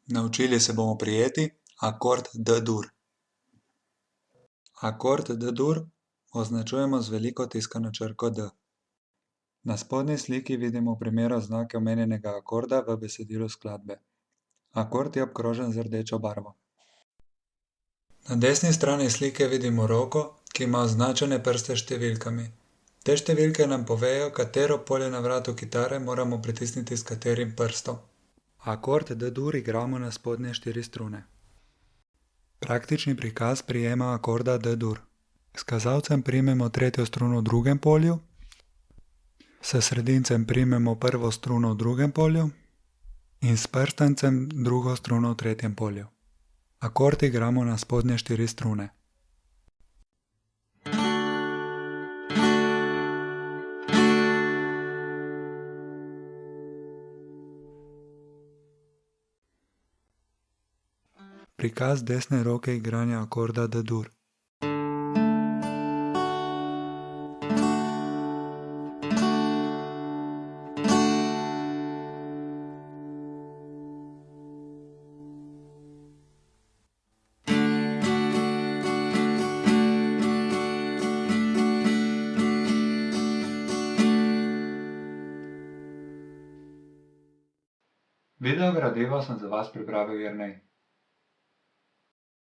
Naučili se bomo prijeti akord D-dur. Akord D-dur označujemo z veliko tiskano črko D. Na spodnji sliki vidimo v primeru oznake omenjenega akorda v besedilu skladbe. Akord je obkrožen z rdečo barvo. Na desni strani slike vidimo roko, ki ima označene prste s številkami. Te številke nam povejo, katero polje na vratu kitare moramo pritisniti s katerim prstom. Akord D-dur igramo na spodnje 4 strune. Praktični prikaz prijema akorda D-dur. S kazalcem primemo tretjo struno v drugem polju, s sredincem primemo prvo struno v drugem polju in s prstancem drugo struno v tretjem polju. Akord igramo na spodnje 4 strune. Prikaz desne roke igranja akorda D-dur. Video gradivo sem za vas pripravil Jernej.